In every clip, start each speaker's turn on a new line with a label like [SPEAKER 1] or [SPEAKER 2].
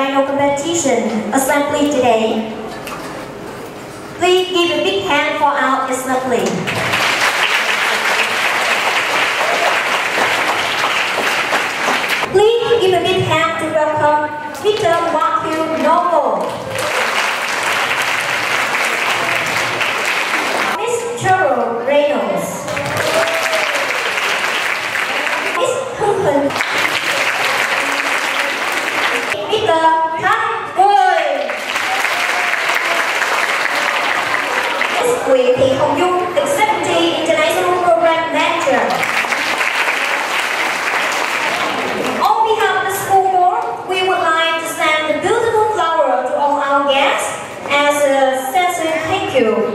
[SPEAKER 1] Rhino competition assembly today. Please give a big hand for our assembly. Please give a big hand to welcome Mr. Matthew Noble, Miss Cheryl Reynolds, Miss Humphrey, Mr. Thanh Boy, Miss Nguyễn Thị Hồng Dung, Executive International Program Manager.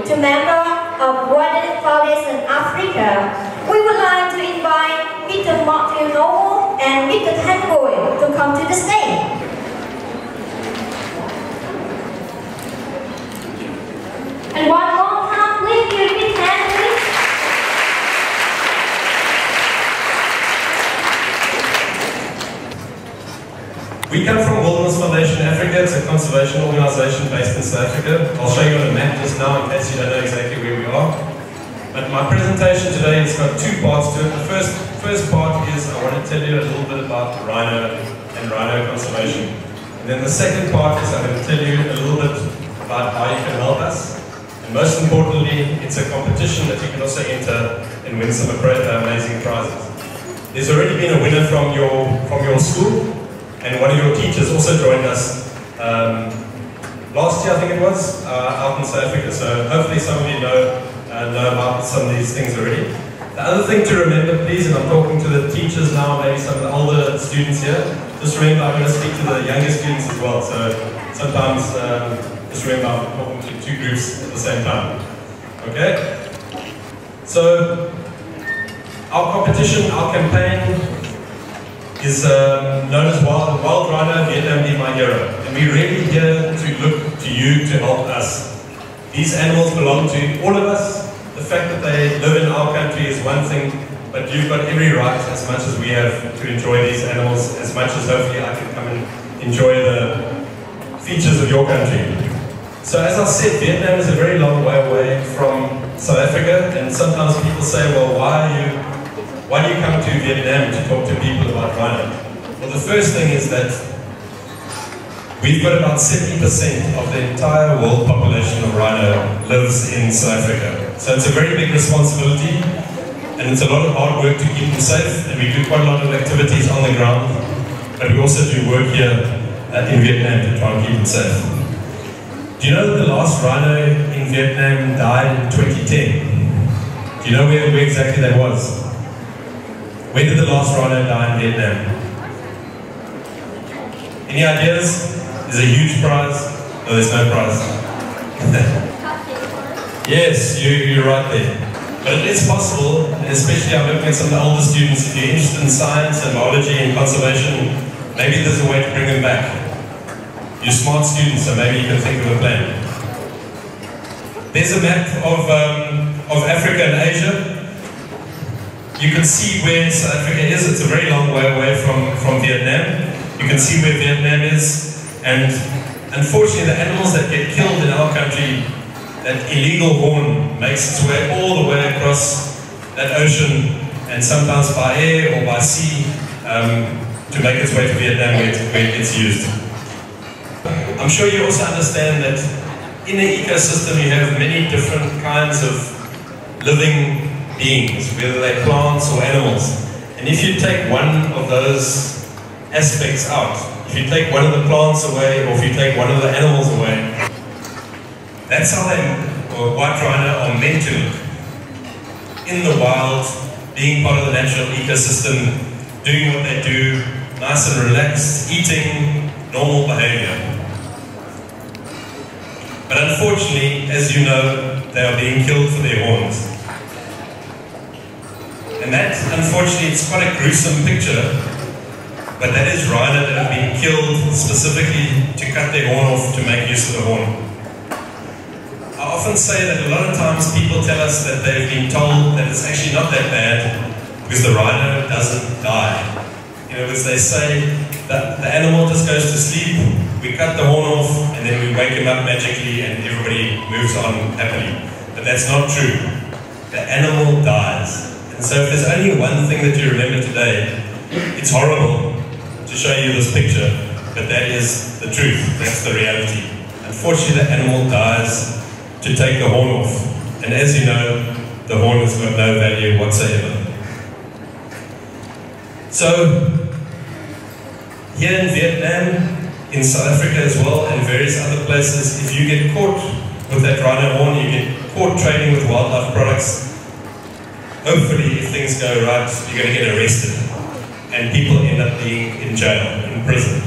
[SPEAKER 1] To member of World Foundation Africa, we would like to invite Mr. Matthew Noble and Mr. Thanh Boy to come to the stage. And one more time, please give a big hand, please.
[SPEAKER 2] We come from Wilderness Foundation Africa. It's a conservation organization based in South Africa. I'll show you on a map just now in case you don't know exactly where we are. But my presentation today has got two parts to it. The first part is I want to tell you a little bit about the rhino and rhino conservation. And then the second part is I'm going to tell you a little bit about how you can help us. And most importantly, it's a competition that you can also enter and win some amazing prizes. There's already been a winner from your school. And one of your teachers also joined us last year, I think it was, out in South Africa. So hopefully some of you know about some of these things already. The other thing to remember, please, and I'm talking to the teachers now, maybe some of the older students here, just remember I'm going to speak to the younger students as well. So sometimes just remember I'm talking to two groups at the same time. Okay? So our competition, our campaign, is known as Wild Rhino, Vietnam Be My Hero. And we're really here to look to you to help us. These animals belong to all of us. The fact that they live in our country is one thing, but you've got every right, as much as we have, to enjoy these animals, as much as hopefully I can come and enjoy the features of your country. So as I said, Vietnam is a very long way away from South Africa, and sometimes people say, well, why do you come to Vietnam to talk to people about rhino? Well, the first thing is that we've got about 70% of the entire world population of rhino lives in South Africa. So it's a very big responsibility, and it's a lot of hard work to keep them safe, and we do quite a lot of activities on the ground, but we also do work here in Vietnam to try and keep them safe. Do you know that the last rhino in Vietnam died in 2010? Do you know where exactly that was? When did the last rhino die in Vietnam? Any ideas? Is there a huge prize? No, there's no prize. Yes, you're right there. But it is possible, especially I'm looking at some of the older students, if you're interested in science and biology and conservation, maybe there's a way to bring them back. You're smart students, so maybe you can think of a plan. There's a map of Africa and Asia. You can see where South Africa is. It's a very long way away from Vietnam. You can see where Vietnam is. And unfortunately, the animals that get killed in our country, that illegal horn makes its way all the way across that ocean, and sometimes by air or by sea, to make its way to Vietnam where it gets used. I'm sure you also understand that in an ecosystem you have many different kinds of living beings, whether they're plants or animals. And if you take one of those aspects out, if you take one of the plants away, or if you take one of the animals away, that's how white rhino are meant to look. In the wild, being part of the natural ecosystem, doing what they do, nice and relaxed, eating, normal behavior. But unfortunately, as you know, they are being killed for their horns. And that, unfortunately, it's quite a gruesome picture, but that is rhino that have been killed specifically to cut their horn off to make use of the horn. I often say that a lot of times people tell us that they've been told that it's actually not that bad because the rhino doesn't die. You know, because they say that the animal just goes to sleep we cut the horn off and then we wake him up magically and everybody moves on happily. But that's not true. The animal dies. And so if there's only one thing that you remember today, it's horrible to show you this picture, but that is the truth. That's the reality. Unfortunately, the animal dies to take the horn off. And as you know, the horn has got no value whatsoever. So, here in Vietnam, in South Africa as well, and various other places, if you get caught with that rhino horn, you get caught trading with wildlife products, hopefully if things go right, you're going to get arrested. And people end up being in jail, in prison.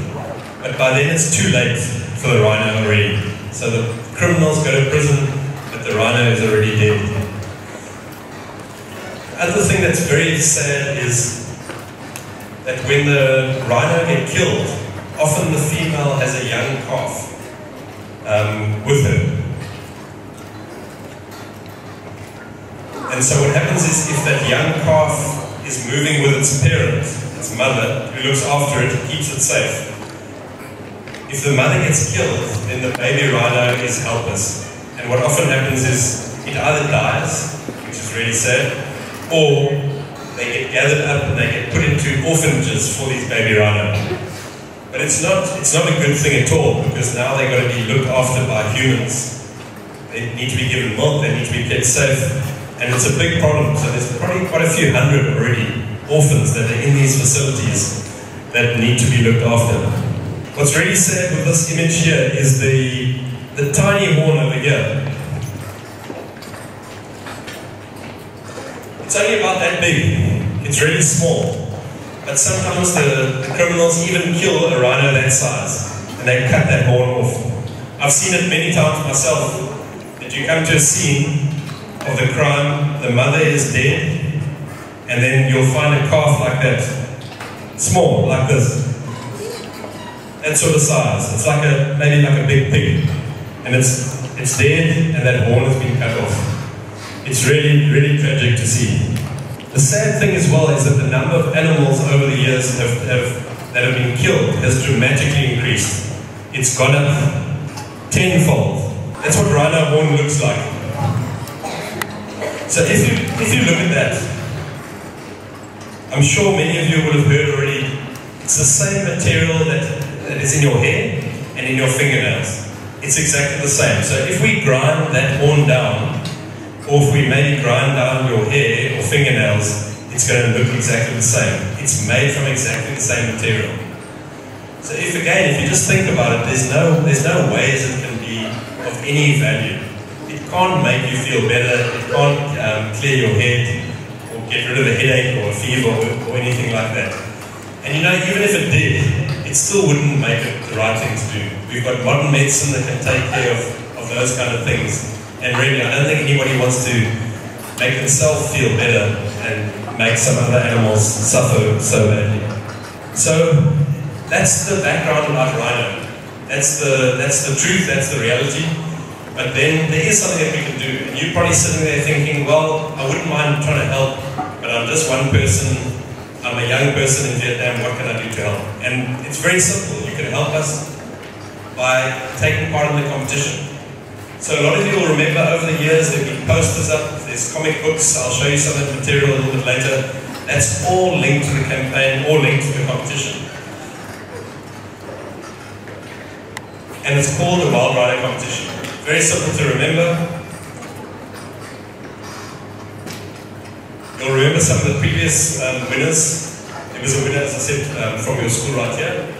[SPEAKER 2] But by then it's too late for the rhino already. So the criminals go to prison, but the rhino is already dead. The other thing that's very sad is that when the rhino get killed, often the female has a young calf with her. And so what happens is if that young calf is moving with its parent, its mother, who looks after it, keeps it safe. If the mother gets killed, then the baby rhino is helpless. And what often happens is it either dies, which is really sad, or they get gathered up and they get put into orphanages for these baby rhino. But it's not a good thing at all, because now they've got to be looked after by humans. They need to be given milk, they need to be kept safe, and it's a big problem. So there's probably quite a few hundred already orphans that are in these facilities that need to be looked after. What's really sad with this image here is the tiny horn over here. It's only about that big. It's really small. But sometimes the criminals even kill a rhino that size and they cut that horn off. I've seen it many times myself, that you come to a scene of the crime, the mother is dead, and then you'll find a calf like that, small, like this. That sort of size. It's like maybe like a big pig. And it's dead and that horn has been cut off. It's really, really tragic to see. The sad thing as well is that the number of animals over the years that have been killed has dramatically increased. It's gone up tenfold. That's what rhino horn looks like. So if you look at that, I'm sure many of you would have heard already, it's the same material that is in your hair and in your fingernails. It's exactly the same. So if we grind that horn down, or if we maybe grind down your hair or fingernails, it's going to look exactly the same. It's made from exactly the same material. So if you just think about it, there's no ways it can be of any value. It can't make you feel better, it can't clear your head, or get rid of a headache or a fever or anything like that. And you know, even if it did, it still wouldn't make it the right thing to do. We've got modern medicine that can take care of those kind of things. And really, I don't think anybody wants to make themselves feel better and make some other animals suffer so badly. So that's the background about rhino. That's the truth, that's the reality. But then there is something that we can do. And you're probably sitting there thinking, well, I wouldn't mind trying to help, but I'm just one person. I'm a young person in Vietnam, what can I do to help? And it's very simple. You can help us by taking part in the competition. So a lot of you will remember over the years there have been posters up, there's comic books, I'll show you some of the material a little bit later. That's all linked to the campaign, all linked to the competition. And it's called the Wild Rhino Competition. Very simple to remember. You'll remember some of the previous winners. There was a winner, as I said, from your school right here.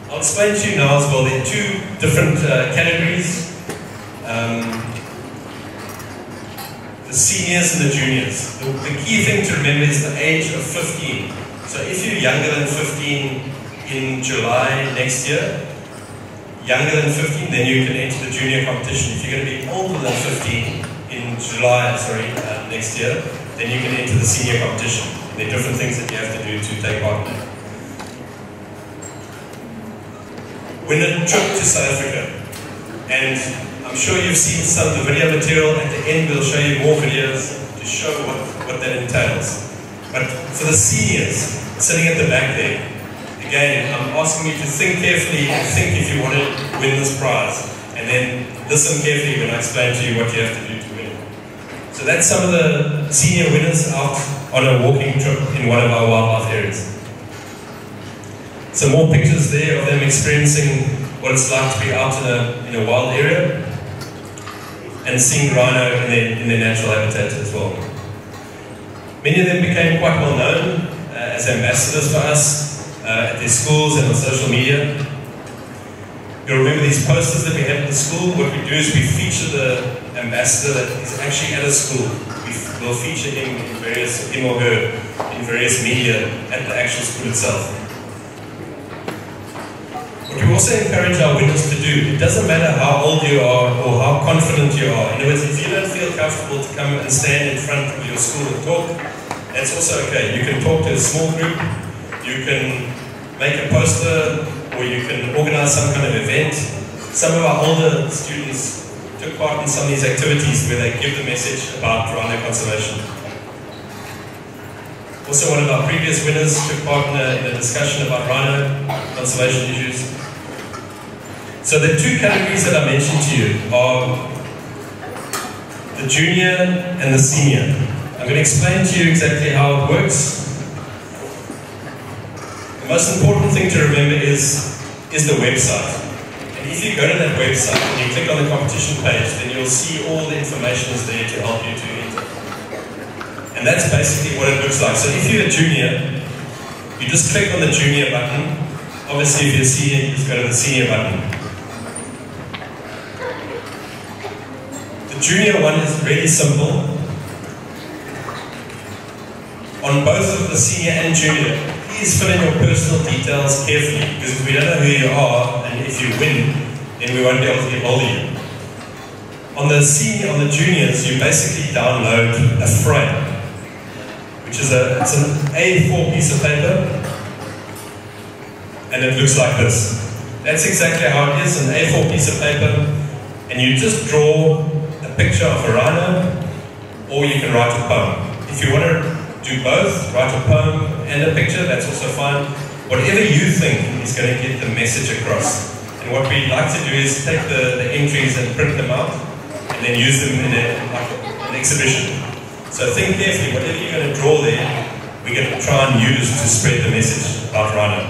[SPEAKER 2] I'll explain to you now as well. There are two different categories. The seniors and the juniors. The key thing to remember is the age of 15. So if you're younger than 15 in July next year, younger than 15, then you can enter the junior competition. If you're going to be older than 15 in July, next year, then you can enter the senior competition. There are different things that you have to do to take part in it. Win a trip to South Africa, and I'm sure you've seen some of the video material. At the end we'll show you more videos to show what that entails. But for the seniors sitting at the back there, Again, I'm asking you to think carefully and think if you want to win this prize. And then listen carefully when I explain to you what you have to do to win. So that's some of the senior winners out on a walking trip in one of our wildlife areas. Some more pictures there of them experiencing what it's like to be out in a wild area and seeing rhino in their natural habitat as well. Many of them became quite well known as ambassadors for us at their schools and on social media. You'll remember these posters that we have at the school. What we do is we feature the ambassador that is actually at a school. We'll feature him or her in various media at the actual school itself. What we also encourage our winners to do, it doesn't matter how old you are or how confident you are. In other words, if you don't feel comfortable to come and stand in front of your school and talk, that's also okay. You can talk to a small group, you can make a poster, or you can organize some kind of event. Some of our older students took part in some of these activities where they give the message about rhino conservation. Also, one of our previous winners took part in a discussion about rhino conservation issues. So the two categories that I mentioned to you are the junior and the senior. I'm going to explain to you exactly how it works. The most important thing to remember is the website. And if you go to that website and you click on the competition page, then you'll see all the information is there to help you to enter. And that's basically what it looks like. So if you're a junior, you just click on the junior button. Obviously, if you're a senior, you just go to the senior button. The junior one is really simple. On both of the senior and junior, please fill in your personal details carefully, because if we don't know who you are and if you win, then we won't be able to get hold of you. On the senior, on the juniors, you basically download a frame, which is it's an A4 piece of paper, and it looks like this. That's exactly how it is, an A4 piece of paper, and you just draw a picture of a rhino, or you can write a poem. If you want to do both, write a poem and a picture, that's also fine. Whatever you think is going to get the message across. And what we like to do is take the entries and print them out and then use them in an exhibition. So think carefully, whatever you're going to draw there, we're going to try and use to spread the message about rhino.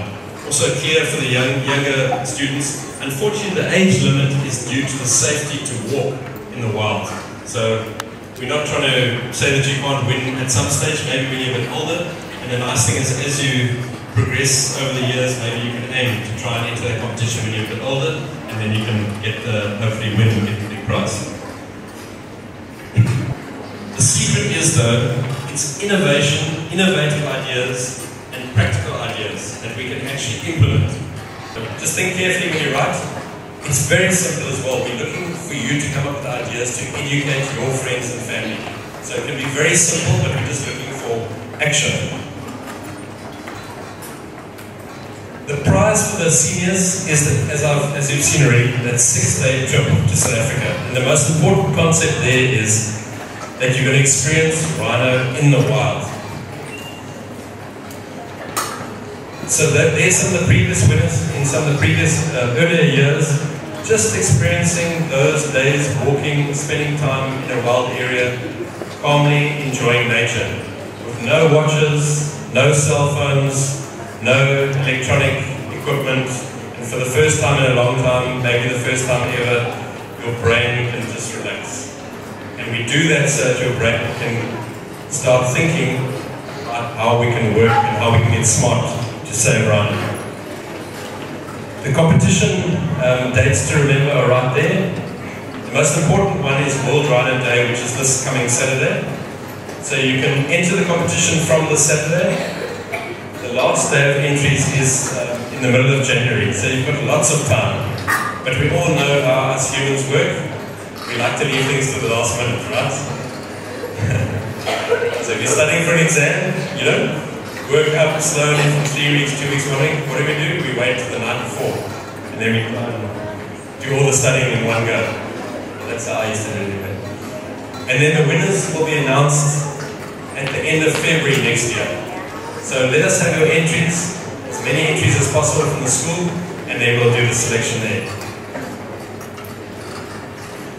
[SPEAKER 2] Also clear for the younger students, unfortunately the age limit is due to the safety to walk in the wild. So we're not trying to say that you can't win at some stage, maybe when you're a bit older. And the nice thing is, as you progress over the years, maybe you can aim to try and enter that competition when you're a bit older, and then you can get hopefully win and get the big prize. The secret is, though, it's innovation, innovative ideas, and practical ideas that we can actually implement. So just think carefully when you write. It's very simple as well. We're looking for you to come up with ideas to educate your friends and family. So it can be very simple, but we're just looking for action. The prize for the seniors is, as you've seen already, that 6-day trip to South Africa. And the most important concept there is that you're going to experience rhino in the wild. So there's some of the previous winners in some of the previous earlier years, just experiencing those days walking, spending time in a wild area, calmly enjoying nature, with no watches, no cell phones, no electronic equipment, and for the first time in a long time, maybe the first time ever, your brain can just relax. And we do that so that your brain can start thinking about how we can work and how we can get smart to save rhino. The competition dates to remember are right there. The most important one is World Rhino Day, which is this coming Saturday. So you can enter the competition from this Saturday. The last day of entries is in the middle of January, so you've got lots of time. But we all know how us humans work. We like to leave things to the last minute, right? So if you're studying for an exam, you don't work up slowly from 3 weeks, 2 weeks, 1 week. What do? We wait till the night before. And then we do all the studying in one go. That's how I used to do it. And then the winners will be announced at the end of February next year. So let us have your entries, as many entries as possible from the school, and then we'll do the selection there.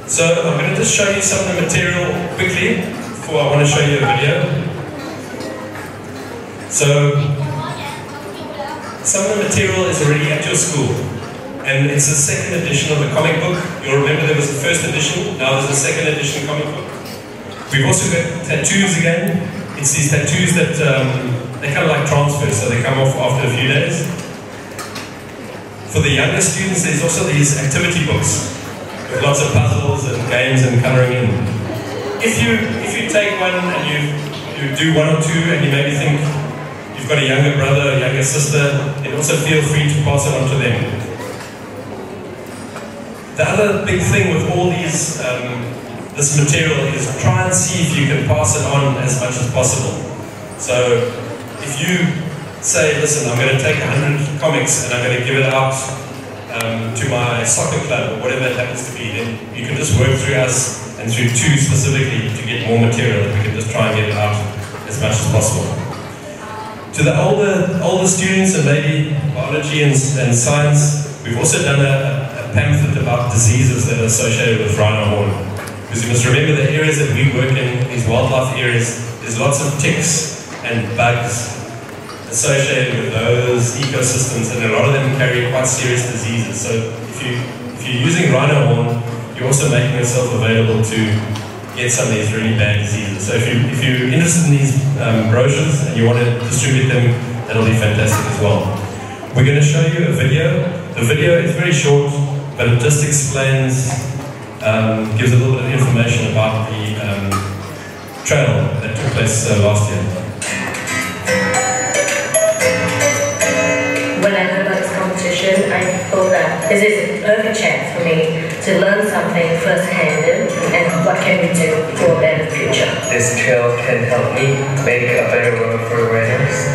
[SPEAKER 2] So I'm going to just show you some of the material quickly before I want to show you a video. So some of the material is already at your school, and it's the second edition of the comic book. You'll remember there was the first edition, now there's a second edition comic book. We've also got tattoos again. It's these tattoos that they kind of like transfer, so they come off after a few days. For the younger students, there's also these activity books with lots of puzzles and games and colouring in. If you take one and you do one or two and you maybe think you've got a younger brother, a younger sister, then also feel free to pass it on to them. The other big thing with all these this material is try and see if you can pass it on as much as possible. So if you say, listen, I'm going to take 100 comics and I'm going to give it out to my soccer club or whatever it happens to be, then you can just work through us and through two specifically to get more material, and we can just try and get it out as much as possible. To the older students and maybe biology and science, we've also done a pamphlet about diseases that are associated with rhino horn. Because you must remember the areas that we work in, these wildlife areas, there's lots of ticks and bugs associated with those ecosystems, and a lot of them carry quite serious diseases. So if you're using rhino horn, you're also making yourself available to get some of these really bad diseases. So if you're interested in these brochures and you want to distribute them, that'll be fantastic as well. We're going to show you a video. The video is very short, but it just explains, gives a little bit of information about the trail that took place last year.
[SPEAKER 3] When I heard about this competition, I thought that this is a perfect chance for me to learn something first-hand and what can we do for a better future.
[SPEAKER 4] This trail can help me make a better world for riders.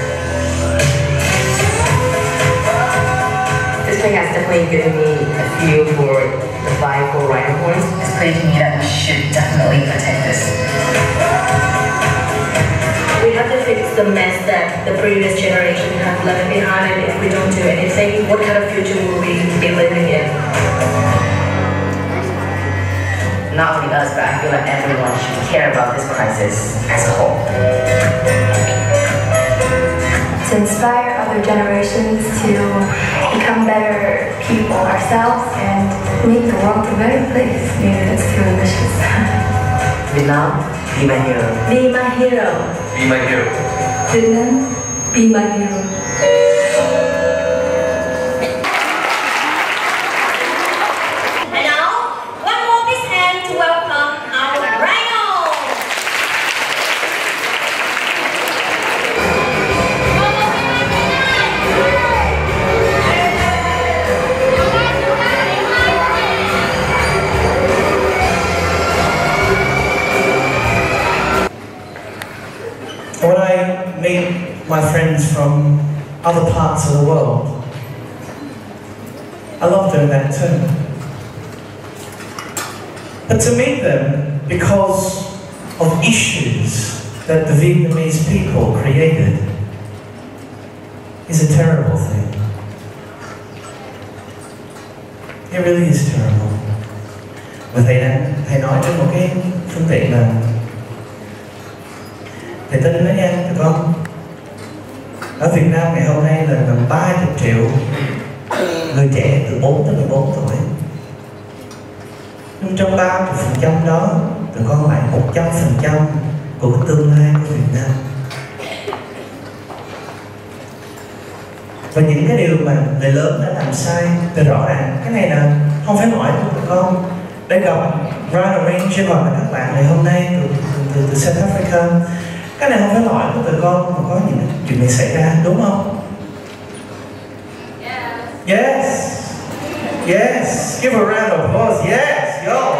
[SPEAKER 3] This thing has definitely given me a feel for the fight for rhino horns. It's clear to me that we should definitely protect this. We have to fix the mess that the previous generation have left behind, and if we don't do anything, what kind of future will we be living in? Not only us, but I feel like everyone should care about this crisis as a whole.
[SPEAKER 5] To inspire other generations to become better people ourselves and make the world a better place. Maybe that's too ambitious.
[SPEAKER 3] Vietnam, be my hero. Be my hero.
[SPEAKER 4] Be my hero.
[SPEAKER 5] Vietnam, be my hero.
[SPEAKER 1] And now, one more big hand to welcome our Rhino.
[SPEAKER 6] When I meet my friends from other parts of the world, I love doing that too. But to meet them because of issues that the Vietnamese people created is a terrible thing. It really is terrible. Và thầy nói trên một cái phương tiện là thầy tin đó nha tụi con. Ở Việt Nam ngày hôm nay là gần 30 triệu người trẻ từ 4 tới 14 tuổi. Nhưng trong 30% đó, tụi con lại 100% của cái tương lai của Việt Nam. Và những cái điều mà người lớn đã làm sai thì rõ ràng cái này là không phải lỗi của tụi con. Để gặp Rhino Ranger và các bạn ngày hôm nay từ South Africa, cái này không phải lỗi của tụi con mà có những chuyện này xảy ra, đúng không? Yes. Yes. Give a round of applause. Yes. Yo.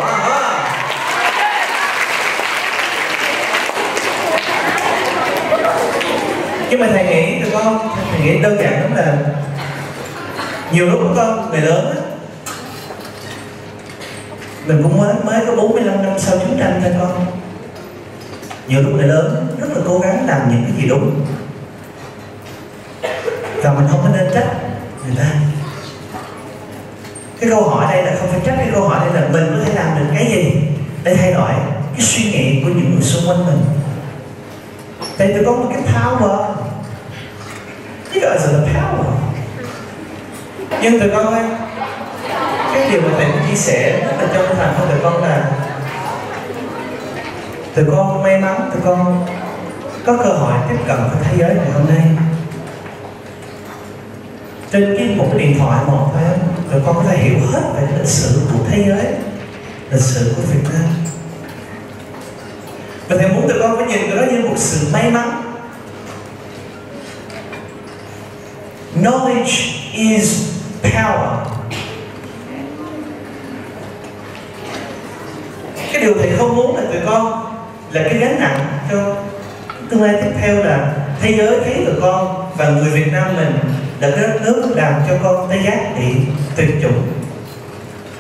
[SPEAKER 6] Nhưng mà thầy nghĩ tụi con, thầy nghĩ đơn giản lắm là nhiều lúc con người lớn á, mình cũng mới có 45 năm sau chiến tranh thôi con. Nhiều lúc người lớn rất là cố gắng làm những cái gì đúng, và mình không có nên trách người ta. Cái câu hỏi đây là không phải trách, cái câu hỏi đây là mình có thể làm được cái gì để thay đổi cái suy nghĩ của những người xung quanh mình. Tại tụi con có cái power. You guys are the power. Nhưng tụi con ơi, cái điều mà thầy muốn chia sẻ rất là chân thành với tụi con là tụi con may mắn, tụi con có cơ hội tiếp cận với thế giới ngày hôm nay. Trên một cái điện thoại một thôi, tụi con có thể hiểu hết về cái lịch sử của thế giới, lịch sử của Việt Nam. Và thầy muốn tụi con phải nhìn cái đó như một sự may mắn. Knowledge is power. Cái điều thầy không muốn là tụi con là cái gánh nặng cho tương lai tiếp theo, là thế giới thấy tụi con và người Việt Nam mình là cái đất nước làm cho con tê giác bị tuyệt chủng.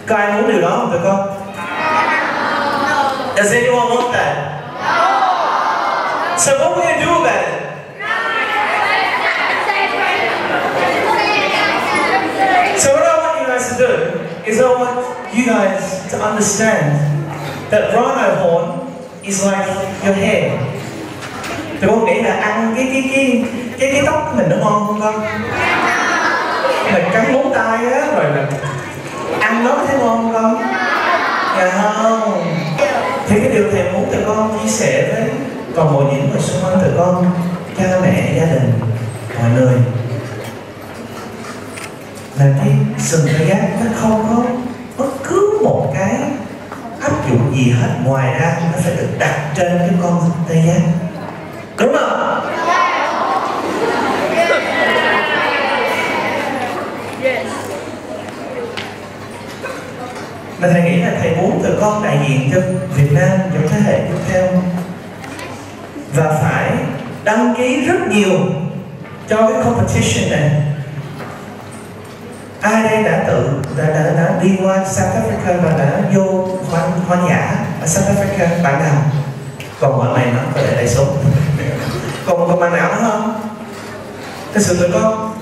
[SPEAKER 6] Có ai muốn điều đó không tụi con? Does anyone want that? So what are we going to do about it? So what I want you guys to do is I want you guys to understand that rhino horn is like your hair. Tụi con nghĩ là ăn cái tóc của mình nó ngon không con? Mình cắn móng tay á rồi là ăn nó có thấy ngon không con? Dạ không. Thì cái điều thầy muốn tụi con chia sẻ với toàn bộ những người xung quanh tụi con, cha mẹ, gia đình, mọi người, là cái sừng tê giác nó không có bất cứ một cái áp dụng gì hết, ngoài ra nó phải được đặt trên cái con tê giác. Đúng không? Mà thầy nghĩ là thầy muốn tụi con đại diện cho Việt Nam trong thế hệ tiếp theo, và phải đăng ký rất nhiều cho cái competition này. Ai đây đã đi qua South Africa và đã vô hoang dã ở South Africa? Bạn nào? Còn bạn này nó có thể tay số. Còn bạn nào nữa không? Thật sự tụi con,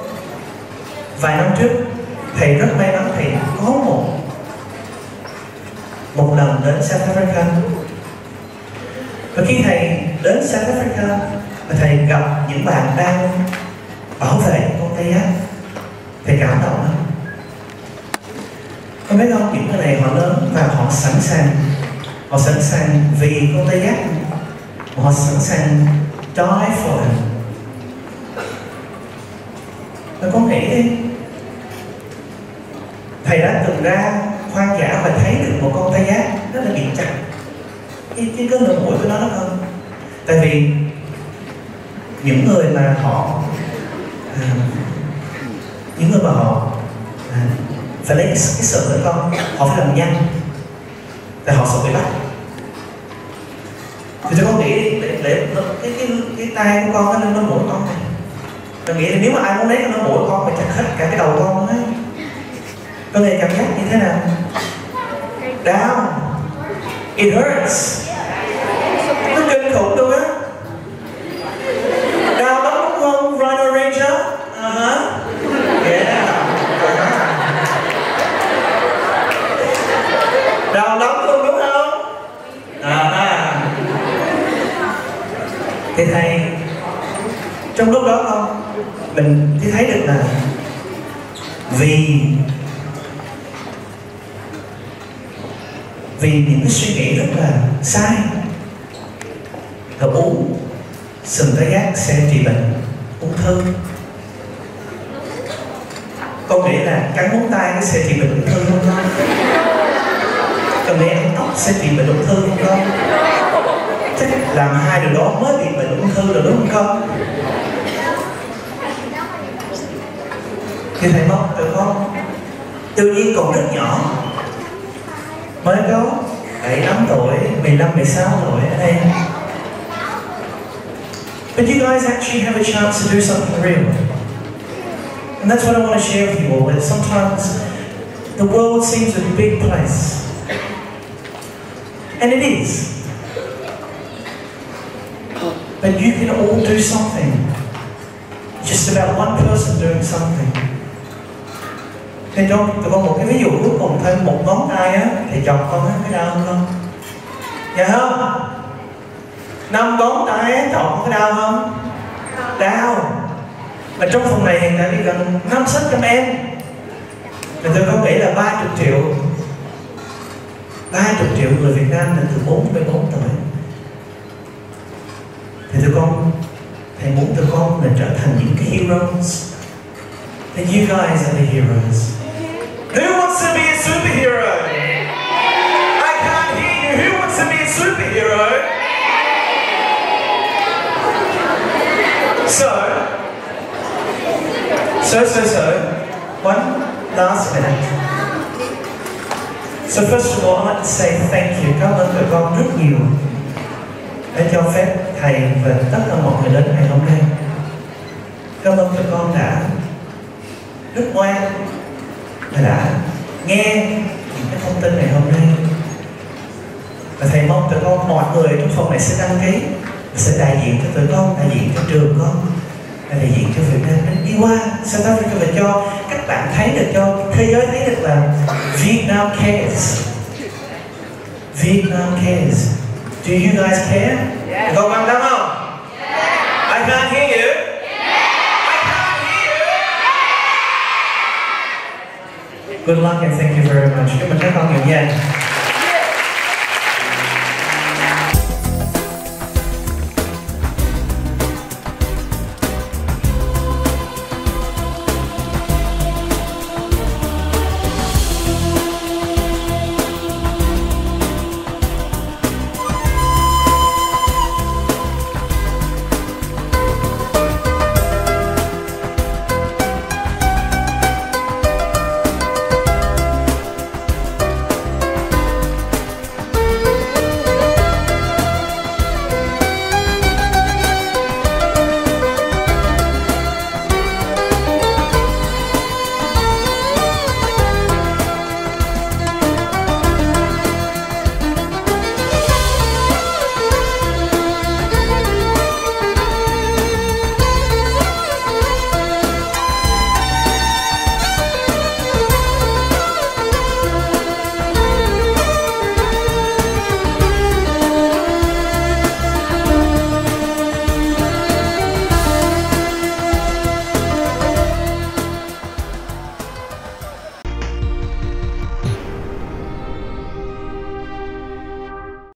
[SPEAKER 6] vài năm trước thầy rất may mắn thầy có một lần đến South Africa. Và khi thầy đến South Africa, thầy gặp những bạn đang bảo vệ con tê giác, thầy cảm động lắm. Con biết không, những người này họ lớn và họ sẵn sàng vì con tê giác, họ sẵn sàng die for him. Và con nghĩ đi, thầy đã từng ra hoang dã và thấy được một con tê giác nó là bị chặt cái lỗ mũi của nó đó không? Tại vì những người mà họ phải lấy cái sợi của con, họ phải làm nhanh, tại họ sợ bị bắt. Thì cho con nghĩ để cái tay của con nó lên lỗ mũi con này. Tôi nghĩ là nếu mà ai muốn lấy cái lỗ mũi con phải chặt hết cả cái đầu con đó. Con nghe cảm giác như thế nào? Down. It hurts. Nó kinh khủng luôn á. Đau lắm đúng không, Rhino Ranger? Yeah. Đau lắm luôn đúng không? Thì thầy trong lúc đó không, mình chỉ thấy được là vì những cái suy nghĩ rất là sai, là uống sừng tê giác sẽ trị bệnh ung thư. Con nghĩ là cắn móng tay nó sẽ trị bệnh ung thư không con? Con nghĩ ăn tóc sẽ trị bệnh ung thư không con? Chắc làm hai điều đó mới bị bệnh ung thư rồi đúng không con? Thì thầy mong tụi con tự nhiên còn rất nhỏ, mới có 7-8 tuổi, 15-16 tuổi ở đây. But you guys actually have a chance to do something real. And that's what I want to share with you all, that sometimes the world seems a big place. And it is. But you can all do something. just about one person doing something. Thì cho tụi con một cái ví dụ cuối cùng thôi, một ngón tay á thì chọc con á, cái đau không? Dạ không? 5 ngón tay á chọc có đau không? Đau. Và trong phòng này hiện tại đi gần 500-600 em. Và tôi có nghĩ là 30 triệu người Việt Nam đến từ 44 tuổi. Thì thầy muốn tụi con là trở thành những cái heroes. And you guys are the heroes. Who wants to be a superhero? I can't hear you. Who wants to be a superhero? So, one last minute. So first of all, I'd like to say thank you. Cảm ơn tụi con rất nhiều đã cho phép thầy và tất cả mọi người đến ngày hôm nay. Cảm ơn tụi con đã rất ngoan và đã nghe những cái thông tin ngày hôm nay. Và thầy mong tụi con, mọi người trong phòng này sẽ đăng ký, sẽ đại diện cho tụi con, đại diện cho trường con, đại diện cho Việt Nam, đi qua South Africa và cho các bạn thấy được, cho thế giới thấy được là Vietnam cares. Vietnam cares. Do you guys care? Yeah. Con quan tâm không? Yeah. I can't hear you. Yeah. I can't hear you. Good luck and thank you very much. Cảm ơn các con nhiều nha.